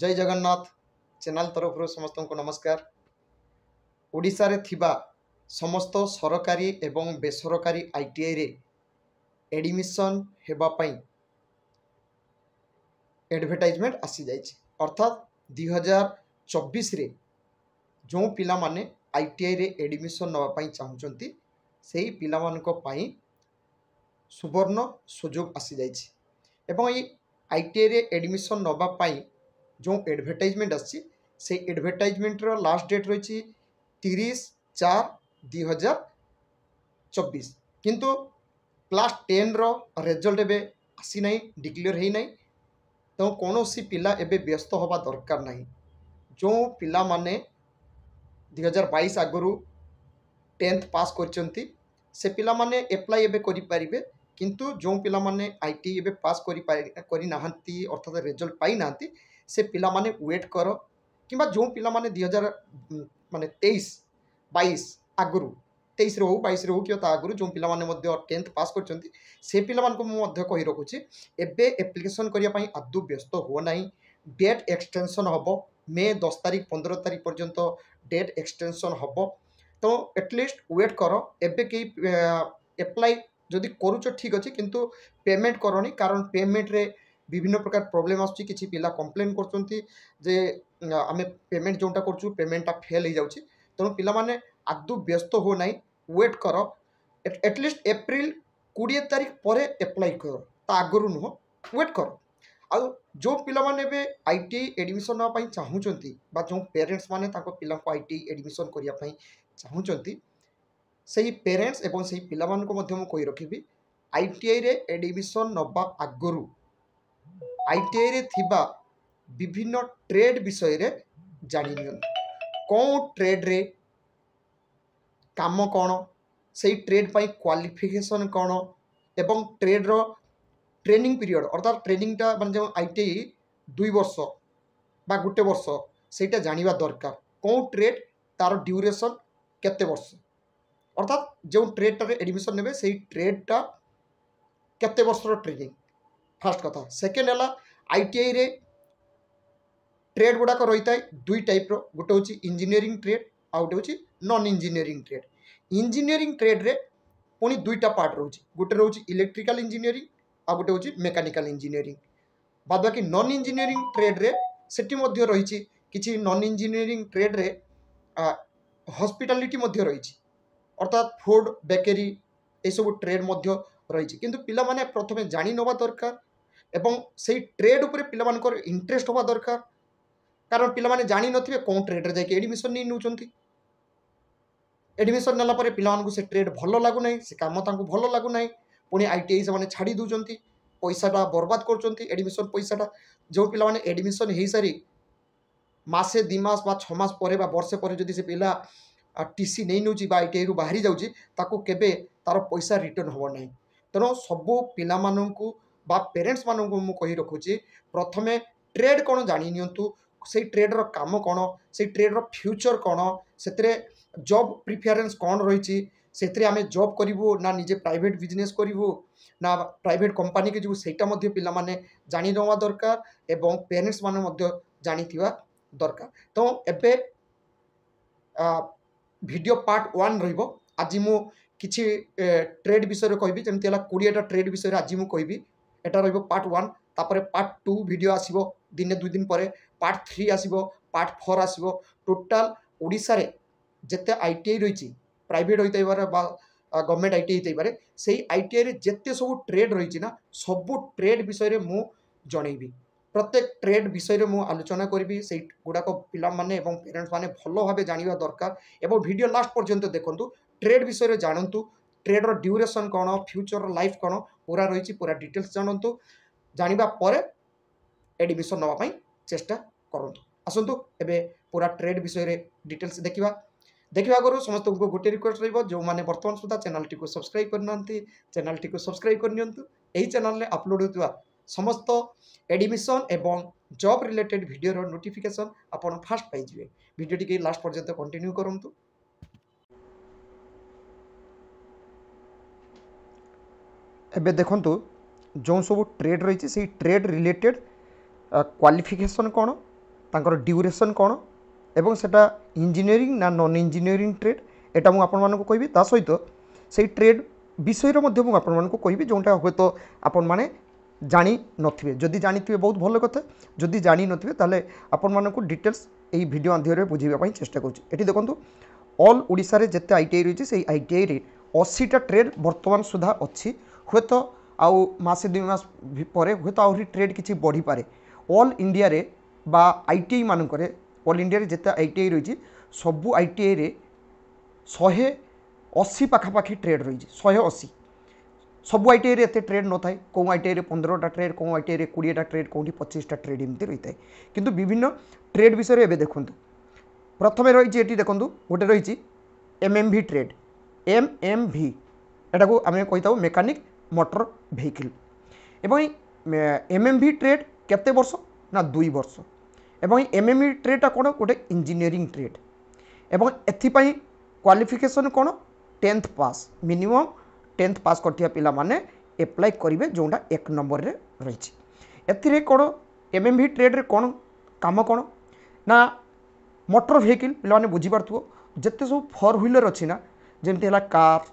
जय जगन्नाथ चैनल तरफ समस्त को नमस्कार। ओडिशा रे थिबा समस्त सरकारी एवं बेसरकारी आईटीआई रे एडमिशन हेबा पई एडवर्टाइजमेंट आसी जाइछि। अर्थात 2024 रे जो पिला माने आईटीआई रे एडमिशन नवा पई चाहुचंती सेही पिला मानको पई सुवर्ण सुजोग आसी जाइछि एवं ये आईटीआई रे एडमिशन नवा पई जो एडवर्टाइजमेंट आसी से एडवर्टाइजमेंट रो लास्ट डेट रही 30/4/2024 किंतु क्लास 10 रो रिजल्ट एबे आसी नहीं डिक्लेयर है नहीं तो कौन सी पिला एबे व्यस्त होबा दरकार नहीं। जो पिला माने 2022 आगु 10th पास करचंती से पिला माने एप्लाई एबे करि परिबे किंतु जो पिला माने आईटी एबे पास करि नाहंती अर्थात रिजल्ट पाई नाहंती से पिला माने वेट करो किंबा जो पिला माने 2000 माने 23-22 आगुरु 23 रे हो 22 रे हो कि आगुरु जो पिला माने मध्य 10th पास करचंती से पिला मान को मध्य कहि रखुची एबे एप्लिकेशन करिया पई आदु व्यस्त हो नाही। डेट एक्सटेंशन हबो मे 10 तारिख 15 तारिख पर्यंत डेट एक्सटेंशन हबो तो एटलिस्ट वेट करो एबे के एप्लाई जदि करूच ठीक अच्छे किंतु पेमेंट करनी कारण पेमेंट रे विभिन्न प्रकार प्रॉब्लम आसुची किछि पिला कंप्लेन करचंती जे आमे पेमेंट जोंटा करछु पेमेंटा फेल हो जाउची तेणु पिला माने आदु व्यस्त हो नाही वेट करो एटलिस्ट एप्रिल 20 तारिख परे एप्लाई करो ता आगरु नुह वेट करो। आ जो पिला माने बे आईटीआई एडमिशन ना पई चाहुचंती बा जो पेरेंट्स माने ताको पिला को आईटीआई एडमिशन करिया पई चाहुचंती सही पेरेंट्स एवं सही पिला मान को मध्य कहि रखिबी आईटीआई रे एडमिशन नबा आगरु आईटीआई रे थिबा विभिन्न ट्रेड विषय रे जानि नियन कौन ट्रेड रे काम कौन से ट्रेड पाई क्वालिफिकेशन कौन एवं ट्रेड रो ट्रेनिंग पीरियड अर्थात ट्रेनिंगटा मान जो आईटीआई 2 वर्ष बा गुटे वर्ष सेटा जानिबा दरकार कौन ट्रेड तार ड्यूरेशन केते वर्ष अर्थात जो ट्रेड रे एडमिशन नेबे से ट्रेडटा केते वर्ष रो ट्रेनिंग फर्स्ट कथा। सेकेंड है आईटीआई रे ट्रेड गुड़ाक रही है दुई टाइप रो गोटे हूँ इंजीनियरिंग ट्रेड आ गोटे हूँ non engineering trade. Engineering trade रे पुणी दुईटा पार्ट रोचे गोटे रोचे इलेक्ट्रिकल इंजीनियरिंग आ गोटे हूँ मेकानिकल इंजीनियरिंग बाद बाकी नॉन इंजीनियरिंग ट्रेड रे सेठी मध्य रही किछि नॉन इंजीनियरिंग ट्रेड रे हॉस्पिटैलिटी मध्य रही अर्थात फूड बेकरी ये सब ट्रेड मध्य रही किंतु पिला माने प्रथमे जानी नवा दरकार एवं से ट्रेड उपरे पिला मानकर इंटरेस्ट होवा दरकार कारण पिला माने जानी नथिबे कोन ट्रेड रे जाके एडमिशन नै नउचंती एडमिशन नला परे पिला मानकु से ट्रेड भलो लागु नै से काम तांकु भलो लागु नै पुणी आईटीआई से माने छाड़ी दुचंती पैसाटा बर्बाद करचंती एडमिशन पैसाटा जो पिला माने एडमिशन हेई सारी मासे 2 मास बा 6 मास परे बा वर्षे परे जदि से पिला टीसी नै नउची बा आईटीआई रु बाहरी जाउची ताको केबे तार पैसा रिटर्न होबो नै तेणु सबू पिला मानकु बा पेरेंट्स मानकु मु कहि रखुची प्रथमे ट्रेड कौन जानी नियंतु से ट्रेड रो काम कौन से ट्रेड रो फ्यूचर कौन से जॉब प्रिफरेंस कौन रही से आमे जॉब करिवु ना निजे प्राइवेट बिजनेस करिवु ना प्राइवेट कंपनी के जो सेटा मध्य पिला माने जानी नवा दरकार एवं पेरेंट्स माने मध्य जानी थिवा दरकार। तो एबे वीडियो पार्ट 1 रहिबो आज मु किछि ट्रेड विषय कहबी जमती 20टा ट्रेड विषय आज मु कहबी एटा रहिबो पार्ट 1 तापरे पार्ट 2 वीडियो आसीबो दिने 2 दिन परे पार्ट 3 आसीबो पार्ट 4 आसीबो टोटल ओडिसा रे जते आईटीआई रहिछि प्राइवेट होइतै बारे बा गवर्नमेंट आईटीआई होइतै बारे सेही आईटीआई रे जते सब ट्रेड रहिछि ना सब ट्रेड विषय रे मु जणैबी प्रत्येक ट्रेड विषय रे मु आलोचना करबी से गुडाक पिला माने एवं पेरेंट्स माने भलो भाबे जानिबा दरकार एवं वीडियो लास्ट पर्यंत देखंतु ट्रेड विषय रे जानंतु ट्रेड रो ड्यूरेशन कौन फ्यूचर लाइफ कौन पूरा रही पूरा डिटेल्स जानंतु जानिबा परे एडमिशन नवा पई चेष्टा करंतु। आसंतु एबे पूरा ट्रेड विषय रे डिटेल्स देखिबा गरु समस्त को गोटे रिक्वेस्ट रहइबो जो माने वर्तमान सुधा चैनल टी को सब्सक्राइब करनांती चैनल टी को सब्सक्राइब करनियंतु एही चैनल रे अपलोड होतुवा समस्त एडमिशन एवं जॉब रिलेटेड वीडियो रो नोटिफिकेशन आपण फास्ट पाई जिवे वीडियो टी के लास्ट पर्यंत कंटिन्यू करंतु। एबे देखंतु जो सब ट्रेड रही से ट्रेड रिलेटेड क्वालिफिकेशन कौन तांकर ड्यूरेशन कौन एवं सेटा इंजीनियरिंग ना नॉन इंजीनियरिंग ट्रेड एटा मु आपण मानक कहबी ता सहित से ट्रेड विषय मध्य मुझे आपण मानक कहबी जोटा हे तो आपण माने जानी नथिबे जदि जानिथिबे बहुत भल कथा जदि जानी नथिबे ताले आपण मानक डिटेल्स एई वीडियो माध्यम बुझाइबा पई चेष्टा करूची एठी देखंतु ऑल ओडिशा रे जते आईटीआई रही से आईटीआई रे 80टा ट्रेड वर्तमान सुधा अच्छी हुए तो आउ मासे 2 मास पर हुए तो आहरी ट्रेड किसी बढ़ी पारे ऑल इंडिया रे बा आईटीआई मानक ऑल इंडिया रे जते आईटीआई रही सबू आईटीआई रे 180 पाखापाखि ट्रेड रही 180 सबू आईटीआई रे एते ट्रेड न थाए कौ आईटीआई रे 15टा ट्रेड कौ आईटीआई रे 20टा ट्रेड कौटी 25टा ट्रेड एमती रही है किंतु विभिन्न ट्रेड विषय एबे देखंतु प्रथमे रही देखंतु गोटे रही एमएमवी ट्रेड एमएमवी एटा को आम कही मेकानिक मोटर व्हीकल एवं एमएमवी ट्रेड केते वर्ष ना 2 वर्ष एवं एमएमवी ट्रेडटा कौन गोटे इंजीनियरिंग ट्रेड एवं एथिपाई क्वालिफिकेशन कौन 10th पास मिनिमम 10th पास करथिया पिला माने एप्लाई करेंगे जोटा 1 नंबर रे रही एथिरे कौन एमएमवी ट्रेड रे कौन काम कौन ना मोटर व्हीकल पिला माने बुझी पारथुओ जत्ते सब 4 व्हीलर अच्छी ना जेमती है कार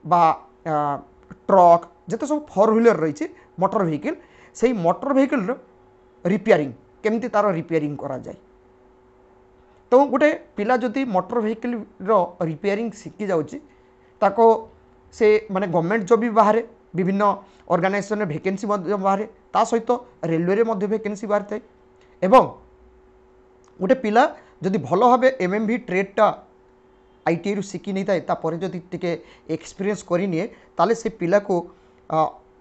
बा ट्रक जत्ते सब 4 व्हीलर रही मोटर व्हीकल से मोटर व्हीकल रिपेयरिंग केमती तार रिपेयरिंग करा जाए तो गोटे पिला जदि मोटर व्हीकल रिपेयरिंग शिखी जाऊँगी ताको से माने गवर्नमेंट जॉब भी बाहर विभिन्न ऑर्गेनाइजेशन वैकेंसी बाहर ता सहित रेलवे रे वैकेंसी बाहर थाए एवं गोटे पिला जदि भल भाव एमएमवी ट्रेडटा आईटीआई रु शिखी नहीं थाए तापर जदि टिके एक्सपीरियंस करनी ताले से पिला को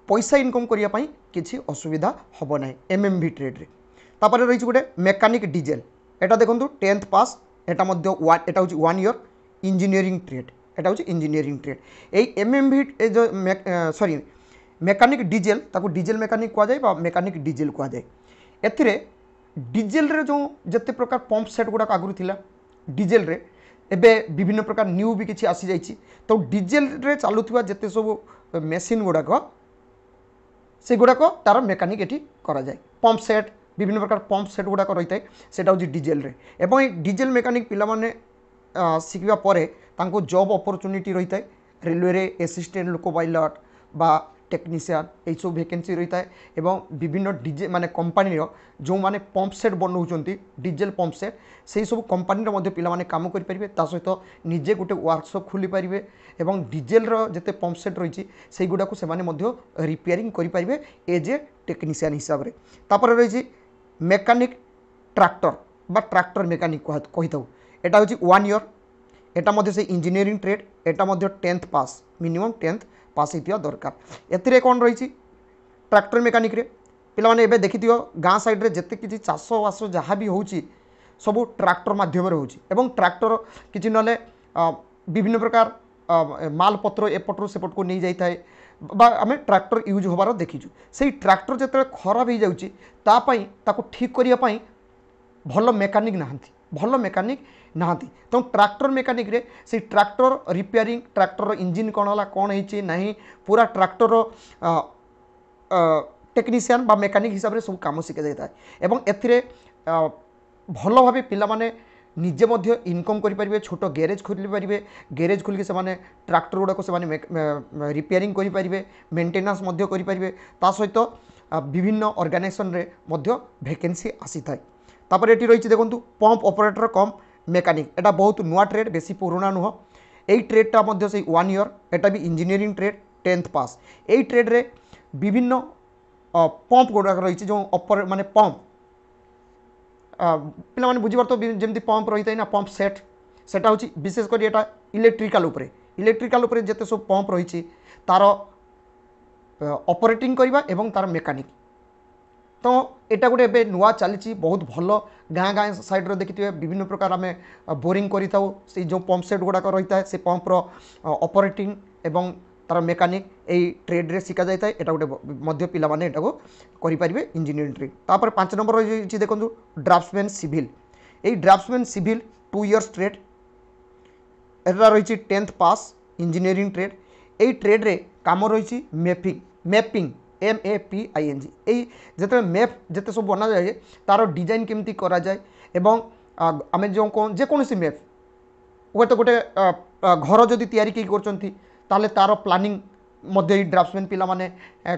पैसा इनकम करने किसी असुविधा हम ना एमएमवी ट्रेड रे तापर रही गोटे मेकानिक डीजेल एटा देखो 10th पास एटा हूँ 1 ईयर इंजीनियरिंग ट्रेड एटा हूँ इंजीनियरिंग ट्रेड यही एमएमवी जो सॉरी मेकानिक डीजेल ताको डीजेल मेकानिक कहुए मेकानिक डीजेल कहुए एथिरे डीजेल रे जो जिते प्रकार पंप सेट गुड़ाक आगुरी थिला डीजेल रे एबे विभिन्न प्रकार न्यू भी किसी आसी जाइए तो डीजेल रे चलुवा जिते सब मेसीन गुड़ाक से गुड़ाक तार मेकानिक एटी करा जाए पंप सेट विभिन्न प्रकार पंप सेट गुड़ाक रही है सेटा हूँ डीजेल रे एवं डीजेल मेकानिक पिला माने शिखा पर जॉब अपॉर्चुनिटी रही है रेलवे रे असिस्टेंट लोको पायलट बा टेक्नीशियन यही सब वैकेंसी रही है एवं विभिन्न डीजे माने कंपनी जो माने पंप सेट बनाऊँच डीजेल पंप सेट से सब कंपनी पिला माने काम करेंगे सहित निजे गोटे वर्कशॉप खोली पारे एवं डीजेल जिते पंप सेट रही से गुड़ाक से रिपेयरिंग करेंगे एज ए टेक्नीशियन हिसाब से तापर रही मेकानिक ट्रैक्टर बा ट्रैक्टर मेकानिक कही था एटा हूँ 1 ईयर एटा से इंजीनियरिंग ट्रेड एटा 10th पास मिनिमम 10th पास होता दरकार एथिरे कौन रही ट्रैक्टर मेकानिक रे पिला माने एबे देखि दियो गाँ साइड रे जते किछि चाष बास जहाँ भी होउची सब ट्रैक्टर माध्यम रे होउची एवं ट्रैक्टर किछि नले विभिन्न प्रकार माल पत्र एपटरू सेपट को नहीं जाए बा आम ट्रैक्टर यूज होबार देखीचु से ट्रैक्टर जिते खराब हो जाउची तापाई ताको ठीक करने भल मेकानिक नहांती भल मेकानिक नहांती तो ट्रैक्टर मेकानिक रे से ट्रैक्टर रिपेयरिंग ट्रैक्टर इंजिन कौन है कौन है नहीं पूरा ट्रैक्टर टेक्नीशियन बा मेकानिक हिसाब से सब कम शिखा जाता है एवं एथिरे भल भाव पिला माने निजे मध्य इनकम करेंगे छोट गैरेज खोली पारे गैरेज खोलिक से ट्रैक्टर गुड़ाक से रिपेयरिंग करेंगे मेंटेनेंस करेंगे सहित विभिन्न ऑर्गेनाइजेशन रे मध्य वैकेंसी आसी थाए तापर एटी रही देखो पंप ऑपरेटर कम मेकानिक एटा बहुत नुआ ट्रेड बेसी पुराना नुह यही ट्रेडटा मध्य से 1 ईयर एटा भी इंजीनियरिंग ट्रेड 10th पास यही ट्रेड रे विभिन्न पंप गुड़ाक रही जो ऑपर माने पंप पिला माने बुझी पारतो जेमती पंप रही ना पंप सेट सेटा हूँ विशेषकर एटा इलेक्ट्रिकल उपरे जिते सब पंप रही तार ऑपरेटिंग करवा एवं तार मेकानिक तो यहाँ गोटे एबे नुआ चली बहुत भल गाँ गाँ साइड देखिए विभिन्न प्रकार आम बोरिंग करी से जो पंप सेट गुड़ाक रही है से पंपर ऑपरेटिंग एवं तार मेकानिक यही ट्रेड रे शिखा जाए यहाँ गोटे मध्य पिला माने एटा को करेंगे इंजीनियरिंग ट्रेड तापर 5 नंबर रही देखो ड्राफ्ट्समैन सिविल यही ड्राफ्ट्समैन सिविल 2 इयर्स ट्रेड एटा रही 10th पास इंजीनियरिंग ट्रेड यही ट्रेड रे काम रही मैपिंग MAPING जो मैप जिते सब बना जाए तार डिजाइन केमती करा जाए एवं आम जो जेकोसी मैप हुए तो गोटे घर जदि तैयारी किए कर तार प्लानिंग मध्य ड्राफ्टसमैन पिला माने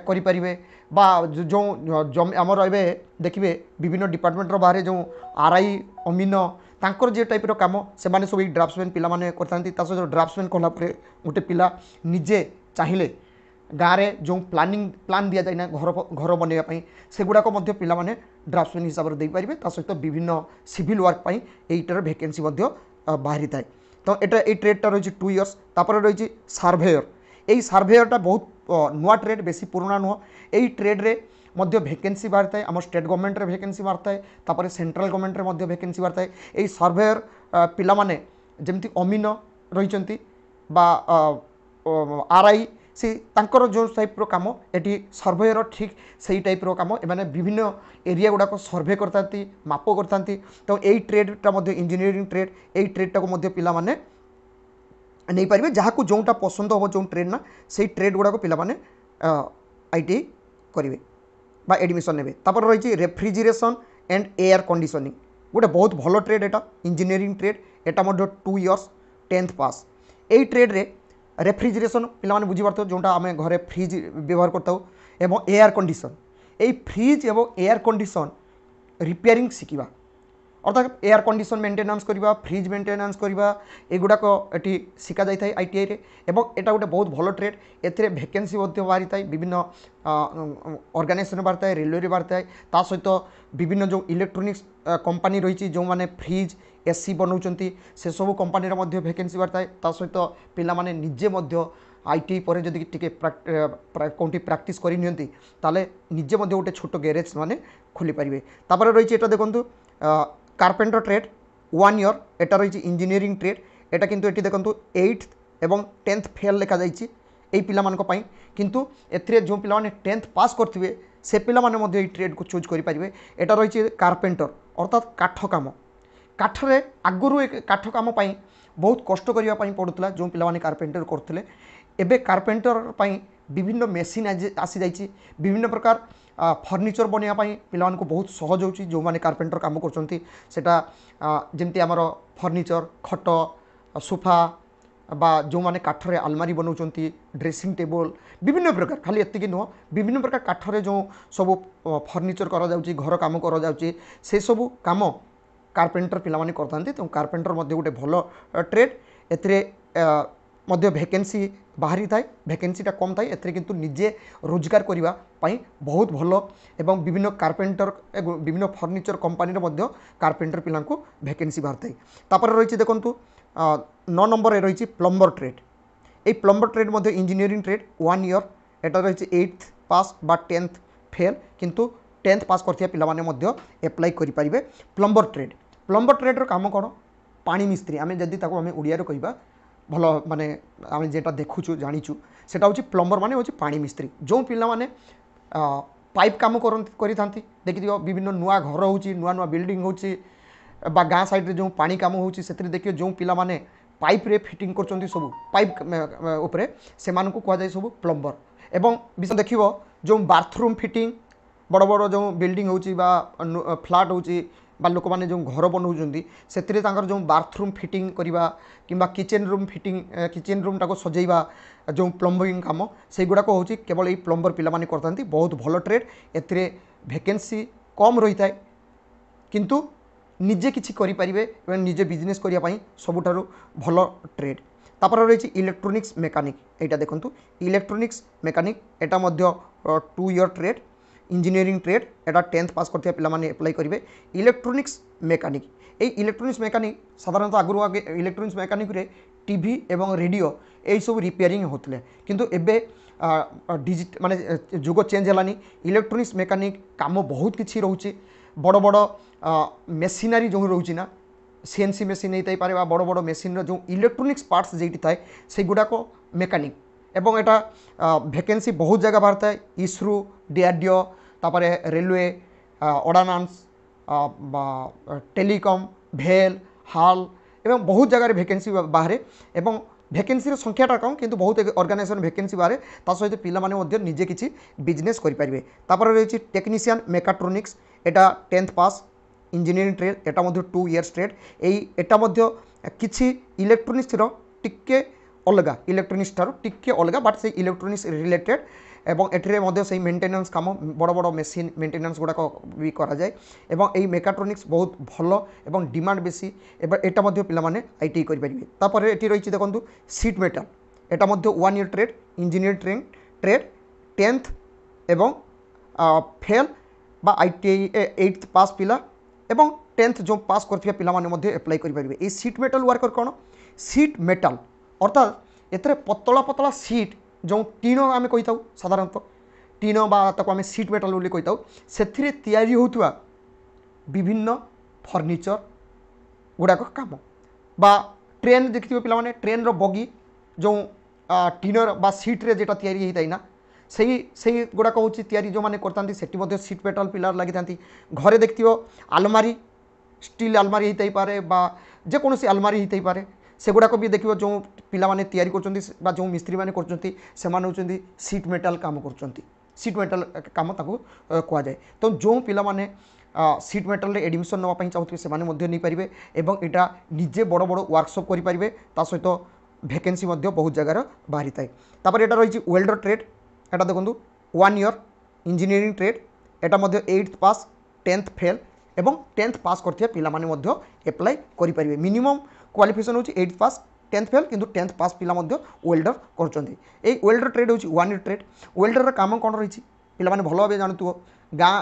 करें बा जो आमर ए देखिए विभिन्न डिपार्टमेंट बाहर जो RI अमीन तांकर जे टाइप काम से माने सब ड्राफ्टसमैन पिला माने करता सहित ड्राफ्टसमैन कलापर गोटे पिला निजे चाहिए गाँव में जो प्लान दि जाए ना घर बनवाई से गुड़ाक पे ड्राफ्टसमैन हिसाब से देपारे सहित विभिन्न सिविल वर्क पर वैकेंसी बाहरी थाए। तो ये ट्रेडटा रही 2 इयर्स। तापर रही सर्वेयर। यही सर्वेयरटा बहुत नुआ ट्रेड बेसी पुराना नुह। यही ट्रेड्रे वैकेंसी बाहरी थाए। आम स्टेट गवर्नमेंट वैकेंसी बाहर थाए तापर सेंट्रल गवर्नमेंट वैकेंसी बाहर थाए। यही सर्वेयर पिला माने जेमती अमीन रही RI से तांकर जो टाइप काम ये सर्वेयर ठीक से टाइप काम एमाने विभिन्न एरिया गुड़ाक सर्वे करता माप करता। तो यही ट्रेडटा इंजीनियरिंग ट्रेड यही ट्रेडटा को पिला माने नहीं पारे जहाँ को जोटा पसंद हम जो ट्रेड ना से ट्रेड गुड़ाक पिला माने ITI करेंगे बा एडमिशन ने। तापर रही रेफ्रिजरेशन एंड एयर कंडीशनिंग गोटे बहुत भल ट्रेड एटा इंजीनियरिंग ट्रेड एटा 2 इयर्स 10th पास। यही ट्रेड्रे रेफ्रिजरेशन पिला बुझीपार जोटा आम घरे फ्रिज व्यवहार करता एवं एयर कंडीशन यही फ्रिज एवं एयर कंडीशन रिपेयरिंग शिखा अर्थात एयर कंडीशन मेंटेनेंस करवा फ्रिज मेंटेनेंस करवा एगुड़ाक ये शिखा जाए ITI रे। एवं एटा गोटे बहुत भल ट्रेड ए वैकेंसी बाहरी थाए विभिन्न ऑर्गेनाइजेशन बाहर थाए रेलवे बाहर थाए ता सहित विभिन्न जो इलेक्ट्रोनिक्स कंपनी रही जो मैंने फ्रिज AC बनाऊँच से सब कंपनी वैकेंसी बाहर थाए ता सहित पिला माने निजे ITI पर जदि टिके कौटी प्रैक्टिस करनी ताले निजे गोटे छोट गैरेज माने खोली पारे। तापर रही है देखो कारपेंटर ट्रेड 1 इयर एटा रही इंजीनियरिंग ट्रेड एटा किंतु एटी देखो 8th एवं 10th फेल लिखा जाइए पिला किंतु एथिरे जो पिला माने 10th पास करथिबे से पिला माने ट्रेड को चूज करि परिबे। एटा रही कारपेंटर अर्थात काठ काम काठरे आगुरु काठ काम बहुत कष्ट करने पड़ूला जो पिला माने कारपेंटर करथिले एबे कारपेंटर विभिन्न मेसीन आसी जाइए विभिन्न प्रकार फर्निचर बनवाई पिला बहुत सहज हो जो मैंने कारपेंटर काम करमती आमर फर्निचर खट सोफा बा जो मैंने काठरे आलमारी बनाऊँच ड्रेसिंग टेबल विभिन्न प्रकार खाली एति नुह विभिन्न प्रकार काठरे जो सब फर्निचर करा जाउची घर काम करा जाउची से सब काम कारपेंटर पिला माने करथांती। तो कारपेंटर गोटे भल ट्रेड एथिरे वैकेंसी बाहरी थाए वैकेंसीटा कम थाए एथिरे किंतु निजे रोजगार करने बहुत भल एवं विभिन्न कारपेंटर विभिन्न फर्निचर कंपनी कारपेंटर पिला वैकेंसी बाहर थाए। तापर रही देखु 9 नंबर रही प्लम्बर ट्रेड ये plumber trade engineering trade 1 year एटा रही 8th पास बा 10th फेल किंतु 10th पास करथिया पिला माने एप्लाई करि परिबे। प्लम्बर ट्रेड काम कौन पानी मिस्त्री आम जदि आम ओडिया कहवा भल माने आम जेटा देखुचु जानीचु सेटा होची प्लम्बर माने होची पानी मिस्त्री जो पिला माने पाइप काम करिथांती देखि विभिन्न नुआ घर होची नुआ नुआ बिल्डिंग होची बा गाँ साइड जो पानी काम होची सेतरे देखियो जो पिला माने पाइप रे फिटिंग करचंती सब पाइप उपरे से मानकु कह जाय सब प्लम्बर। एवं विशेष देखियो जो बाथरूम फिटिंग बड़ बड़ जो बिल्डिंग होची बा फ्लैट होची बा लोक मैंने जो घर बनाऊँच से जो बाथरूम फिटिंग करवा कि kitchen room fitting kitchen room टाको सजेवा जो प्लम्बिंग काम से गुड़ाक हूँ केवल ये प्लम्बर पिला माने करता बहुत भल ट्रेड एथिरे वैकेंसी कम रही थाए किंतु निजे किछि करि परिबे एवं निजे बिजनेस करने सबुठारु भल ट्रेड। तापर रही इलेक्ट्रोनिक्स मेकानिक एटा देखंतु इलेक्ट्रोनिक्स मेकानिक एटा 2 इयर ट्रेड इंजीनियरिंग ट्रेड एटा 10th पास करथिया पिला माने अप्लाई करेंगे। इलेक्ट्रोनिक्स मेकानिक ये इलेक्ट्रोनिक्स मेकानिक साधारणतः आगु आगे इलेक्ट्रोनिक्स मेकानिक रे टीवी एवं रेडियो यही सब रिपेयरिंग होते किंतु एबे डिजिट माने जुग चेंज है इलेक्ट्रोनिक्स मेकानिक काम बहुत किसी रोचे बड़ बड़ मेसिनारी जो रोचे ना CNC मेसीन नहीं पारे बड़ बड़ मेसीन जो इलेक्ट्रोनिक्स पार्ट्स जेटी थाए से गुड़ाक मेकानिक एवं एटा वैकेंसी बहुत जगह बाहर थाए ISRO DRDO तापर रेलवे ऑर्डिनेंस टेलीकॉम भेल हाल एवं बहुत जगह वैकेंसी बाहर एवं ভ্যাকেন্সির সংখ্যাটা কম কিন্তু বহুত অর্গানাইজেসন ভ্যাকেন্সি বাহারে তা সহিত পিলামানে মধ্যে নিজে কিছু বিজনেস করিপারিবে। তারপরে রয়েছে টেকনিশিয়ান মেকাট্রনিক্স, এটা 10th পাস ইঞ্জিনিয়ারিং ট্রেড, এটা মধ্যে 2 ইয়ার্স ট্রেড। এটা মধ্যে কিছু ইলেকট্রোনিক্সর টিকে অলগা, ইলেকট্রোনিক্স ঠার টিকে অলগা, বাট সেই ইলেকট্রোনিক্স রিলেটেড এবং এটিরে মধ্যে সেই মেন্টেনান্স কাম বড় বড় মেସିନ୍ মেন্টেনান্স গুড়াক বি করা যায় এবং এই মেকাট্রনিক্স বহুত ভালো এবং ডিমান্ড বেশি। এবার এটা মধ্যে পিলামানে আইটিআই করিপারিবে। তারপরে এটি রয়েছে দেখুন সিট মেটাল, এটা মধ্যে 1 ইয়ার ট্রেড ইঞ্জিনিয়ারিং ট্রেড 10th এবং ফেল বা আইটিআই 8th পাস পিলা এবং 10th जो पास करथिबा पिला माने मध्ये अप्लाई करि परिबे। ए सीट मेटल वर्कर कोन, सीट मेटल अर्थात एतरे पतला पतला सीट जो टीन आम कही था साधारणतः टीन बा ताको आम सीट मेटल बोली कही था, सेथिरे तयारी होतुवा विभिन्न फर्निचर गुड़ाक काम बा ट्रेन देखिथिबे पिला माने ट्रेन रो बगी जो टीनर बा सीट रे जेटा तयारी होता ना से गुड़ाक हूँ तैयारी जो मैंने करता से सीट मेटल पिलर लगी था। घरे देखिए आलमारी स्टील आलमारी होता ही पारे बा जेकोसी आलमारी होता ही पारे, सेगुड़ाक भी देखिए जो पिला माने तैयारी कर जो मिस्त्री मैंने कर सीट मेटल काम कर सीट मेटल काम कह जाए। तो जो पिला माने सीट मेटल एडमिशन नापी चाहते से नहीं पारे और यहाँ निजे बड़ बड़ वर्कशॉप करेंगे सहित भैकेन्सी बहुत जगार बाहरी थाए। तापर यहाँ रही वेल्डर ट्रेड, এটা দেখুন 1 ইয়ার ইঞ্জিনিয়ারিং ট্রেড, এটা মধ্যে 8th পাস 10th ফেল এবং 10th পাস করথিয়া পিলা মানে মধ্যে এপ্লাই করি পারিবে। মিনিমম কোয়ালিফিকেশন হচ্ছে 8th পাস 10th ফেল কিন্তু 10th পাস পিলা মধ্যে ওয়েল্ডর করছন্তি। এই ওয়েল্ডর ট্রেড হচ্ছে 1 ইয়ার ট্রেড। ওয়েল্ডর কাম কোন রয়েছে পিলা মানে ভালো ভাবে জানুথিব। গাঁ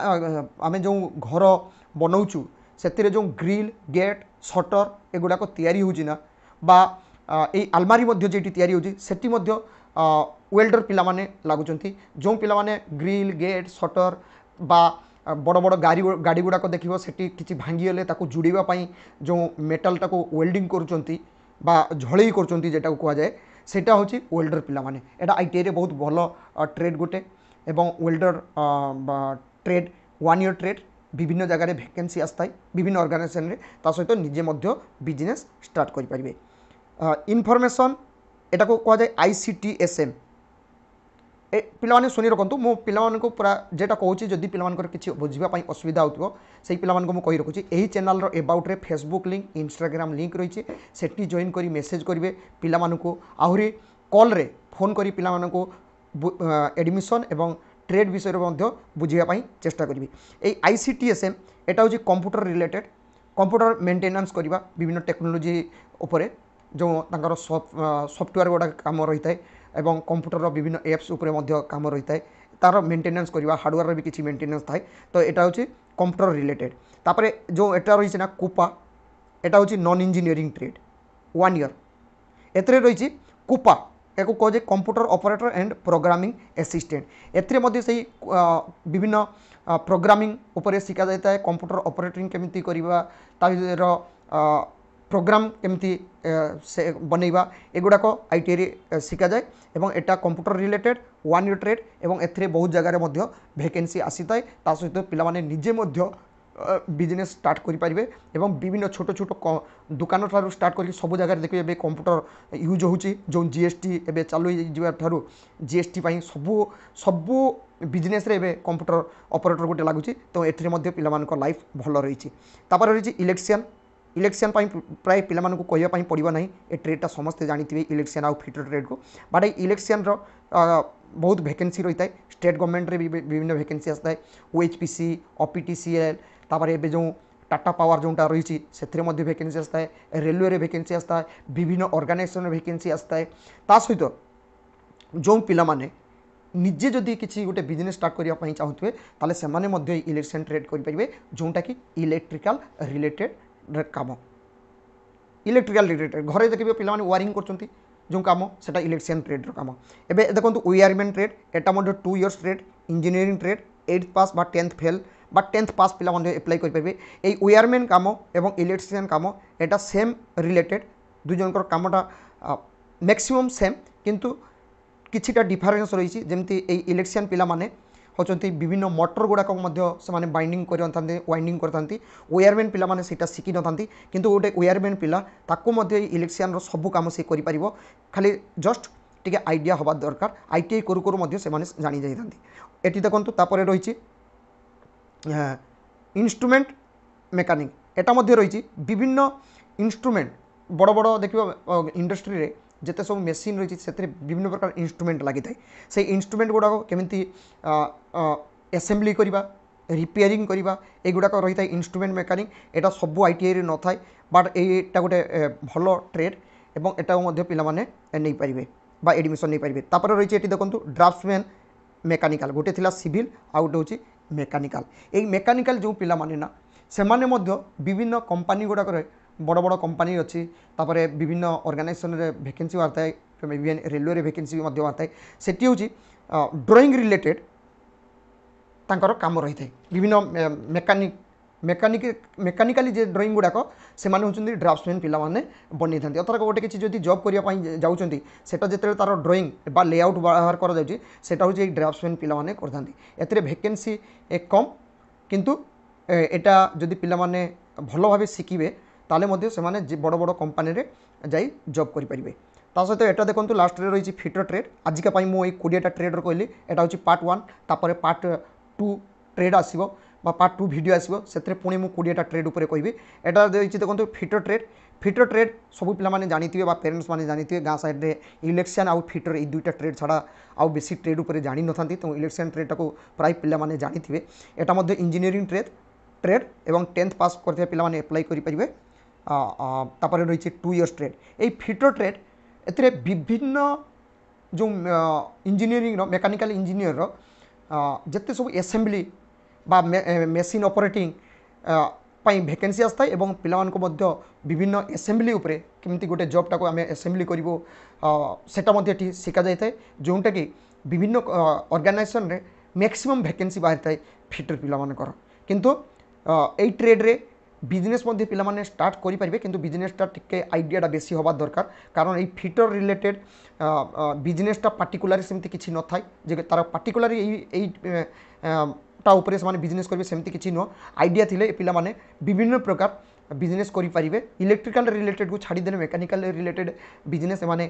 আমি যে ঘর বনাউছু সেতিরে যে গ্রিল গেট শটর এগুড়াক তৈরি হচ্ছে না বা এই আলমারি মধ্যে যেটি তৈরি হচ্ছে সেটি মধ্যে ওয়েল্ডর পিলা মানে লাগুচন্তি। जो पिला माने ग्रिल गेट शटर बा बड़ बड़ गाड़ी गुड़ाक देखिए सेठी किसी भांगीगले ताको जुड़ावा जो मेटाल टाको वेल्डिंग करुचंती बा झड़ई करुचंती जेटा को कहुए सेटा होची वेल्डर पिला माने। एटा आईटीआई रे बहुत भल ट्रेड गोटे एवं वेल्डर ट्रेड 1 ईयर ट्रेड विभिन्न जगह भैकेन्सी आसए विभिन्न ऑर्गेनाइजेशन रे ता सहित निजे मध्य बिजनेस स्टार्ट करि परिबे। इनफॉरमेशन एटा को कह जाए ICTSM। पिलाने शुणी रखु मो पिला पूरा जेटा कहूँ जदि पिला किसी बुझापी असुविधा हो से पिला कही रखुच्छी। यही चैनल एबाउट रे फेसबुक लिंक इंस्टाग्राम लिंक रही है जॉइन करी मेसेज करेंगे पिला आहरी कॉल रे फोन करी पिला एडमिशन एवं ट्रेड विषय में बुझापी चेष्टा करी। ICTSM एटा हूँ कंप्यूटर रिलेटेड कंप्यूटर मेंटेनेंस करवा विभिन्न टेक्नोलोजी उपरे जो तांकर सॉफ्टवेयर गुड़ा काम रही है एवं कंप्यूटर विभिन्न एप्स उपरे मध्य काम रही है तार मेंटेनेंस करवा हार्डवेयर भी किसी मेंटेनेंस थाए। तो यहाँ हूँ कंप्यूटर रिलेटेड। तापर जो एटा रही ना कूपा एटा हूँ नॉन इंजीनियरिंग ट्रेड 1 ईयर एथरे रही कूपा एक कह जाए computer operator and programming assistant. एथरे मध्य से विभिन्न प्रोग्रामिंग उपरे शिखा जाता है कंप्यूटर ऑपरेटिंग केमिति करवा तार प्रोग्राम केमिति से बनैबा एगुड़ाक आईटीआई रे शिखा जाए एवं एटा कंप्यूटर रिलेटेड 1 ईयर ट्रेड एवं एथरे बहुत जगह मध्य भैकेन्सी आसी थाए ता सहित पिला माने निजे मध्य बिजनेस स्टार्ट करि परिबे एवं विभिन्न छोट छोट दुकान ठारू स्टार्ट करी सब जगह देखिए एबे कंप्यूटर यूज होची जो जीएसटी एबे चालू जिबा ठारू जीएसटी पई सबु बिजनेस रे एबे कंप्यूटर ऑपरेटर गोटे लागुची। तो एथरे मध्य पिला मानको लाइफ भल रही। तापर रही इलेक्शन प्राय पिला कहवाई पड़ो ना ये ट्रेडटा समस्ते जानी इलेक्शन आउ फिटर ट्रेड को बट इलेक्शन बहुत भैकेन्सी रही है। स्टेट गवर्नमेंट रे विभिन्न भैकेन्सी आता है OHPC OPTCL तापर एबे जो टाटा पावर जोटा रही से भैकेन्सी आता है रेलवे रे भैकेन्सी आता है विभिन्न ऑर्गेनाइजेशन भैकेन्सी आता है। ता सहित जो पिला माने निजे जदि किसी गोटे बिजनेस स्टार्ट करने चाहूए ताले सेमाने मध्य इलेक्शन ट्रेड करेंगे जोटा कि इलेक्ट्रिकल रिलेटेड काम इलेक्ट्रिकल रिलेटेड घरे देखिए पिला वायरिंग कर जो काम से इलेक्शन ट्रेड काम। एबे देखो वायरमैन ट्रेड एटा 2 years trade engineering trade 8th पास बा 10th फेल बा 10th पास पिला एप्लाई करेंगे। ये वायरमैन काम एवं इलेक्ट्रिशियन काम एटा सेम रिलेटेड दुई जनकर कामटा मैक्सिमम सेम किंतु किछिटा डिफरेंस रही जमती इलेक्शन पिला माने होचंती विभिन्न मोटर गुड़ाक से बाइंडिंग करते वाइंडिंग करते वायरमैन पिला माने सेटा शिखि नथांती किंतु गोटे वायरमैन पिला ताको मध्य इलेक्ट्रिशियन सब काम से करि परिबो खाली जस्ट टिके आइडिया हवा दरकार आईटीआई करू करू मध्य से माने जानि जाइथांती। एटी देखंतु तापरे रहिछि इंस्ट्रूमेंट मेकानिक एटा मध्य रहिछि विभिन्न इंस्ट्रूमेंट बड़ बड़ देखिबो इंडस्ट्री रे जिते सब मेसीन रही से विभिन्न प्रकार इंस्ट्रूमेंट लगी था से इंस्ट्रूमेंट गुड़ाक केमी एसेम्बली करवा रिपेयरिंग करवा एगुड़ाक रही था इंस्ट्रूमेंट मेकानिक एटा सब आईटीआई रे न थाए बट एटा गोटे भल ट्रेड एवं एटा मध्य पिला माने नहीं पारिबे बा एडमिशन नहीं पारिबे। तापर रही है देखो ड्राफ्ट्समैन मेकानिकल गोटे थिला सिविल आ गोटे होची मेकानिकल ए मेकानिकल जो पिला माने ना से माने मध्य विभिन्न कंपनी गुड़ाक बड़ बड़ कंपनी अच्छी तापर विभिन्न ऑर्गेनाइजेशन रे वैकेंसी बाहर थाए इवन रेलवे रे वैकेंसी भी बाहर थाए सेठी होची ड्राइंग रिलेटेड तांकर काम रही थाए विभिन्न मेकानिकली जे ड्राइंग गुड़ाक से होचंदी ड्राफ्ट्समैन पिला माने बनै थांती अथवा गोटे किसी जदि जॉब करिया पई जाउचंती सेटा जेते तार ड्राइंग बा लेआउट बाहर करा जाउची सेटा होची ड्राफ्ट्समैन पिला माने करथांती एतरे वैकेंसी एक कम किंतु एटा जदि पिला माने भलो भाबे शिखिबे ताले मध्य से माने बड़ बड़ कंपनी रे जाई जॉब करि परिबे। ता सहित एटा देखंतु लास्ट रे रही फिटर ट्रेड आजिका पई मो 20टा ट्रेड कहली एटा होची पार्ट 1 तापर पार्ट 2 ट्रेड आसीबो बा पार्ट 2 वीडियो आसीबो सेतरे पुणी मो 20टा ट्रेड ऊपर कहबी। एटा देछि देखंतु फिटर ट्रेड सब पिला माने जानिथिबे बा पेरेंट्स माने जानिथिबे गाँ साइड रे इलेक्शन आउ फिटर ए दुईटा ट्रेड छाड़ा आउ बेसी ट्रेड ऊपर जानि नथांती तो इलेक्शन ट्रेड टाको प्राय पिला माने जानिथिबे। एटा मध्य इंजीनियरिंग ट्रेड एवं 10th पास करथिबे पिला माने अप्लाई करि परिबे। तापर रही 2 इयर्स ट्रेड ये फिटर ट्रेड एथिरे विभिन्न जो इंजीनियरिंग मेकानिकल इंजीनियर जिते सब एसेम्बली बा मेसीन ऑपरेटिंग पाई वैकेंसी आसता एवं पिला मानको मध्य विभिन्न एसेम्बली उपरे केमती गोटे जॉब टाको आमे एसेम्बली करिवो सेटा मध्य ठी शिखा जाय थाए जोंटा कि विभिन्न ऑर्गेनाइजेशन रे मैक्सिमम वैकेंसी बाहर थाए फिटर पिला मानकर किंतु एई ट्रेड रे बिजनेस मध्य पिला माने स्टार्ट करि परिबे किंतु बिजनेसटा टिके आइडियाटा बेसी होबा दरकार कारण एई फिटर रिलेटेड बिजनेसटा पार्टिकुलर सेमती किछि न थाय जे तार पार्टिकुलर एई ता ऊपर से माने बिजनेस करिवे सेमती किछि न आइडिया थिले पिला माने विभिन्न प्रकार बिजनेस करि परिबे इलेक्ट्रिकल रिलेटेड को छाड़ी देने मेकानिकल रिलेटेड बिजनेस माने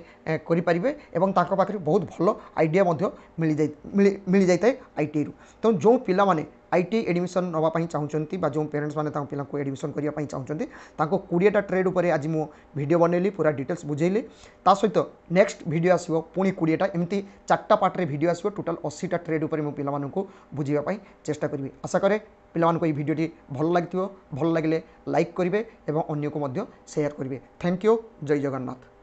करि परिबे एवं ताको पाखरे बहुत भलो आइडिया मध्य मिली जाय थाए आईटीआई रु। तो जो पिला माने आईटीआई एडमिशन नवा पाई चाहूचंती बा जो पेरेंट्स माने तांको पिला को एडमिशन करिया पाई चाहूचंती तांको 20टा ट्रेड ऊपर आज मो वीडियो बनैली पूरा डिटेल्स बुझैली ता सहित नेक्स्ट वीडियो आसीबो पुणी 20टा एमती 4टा पार्ट रे वीडियो आसीबो टोटल 80टा ट्रेड ऊपर मो पिला माननको बुझिबा पाई चेष्टा करबी। आशा करे पिला मानको ई वीडियोटी भल लागिथिबो भल लागिले लाइक करिवे एवं अन्य को मध्य शेयर करिवे। थैंक यू जय जगन्नाथ।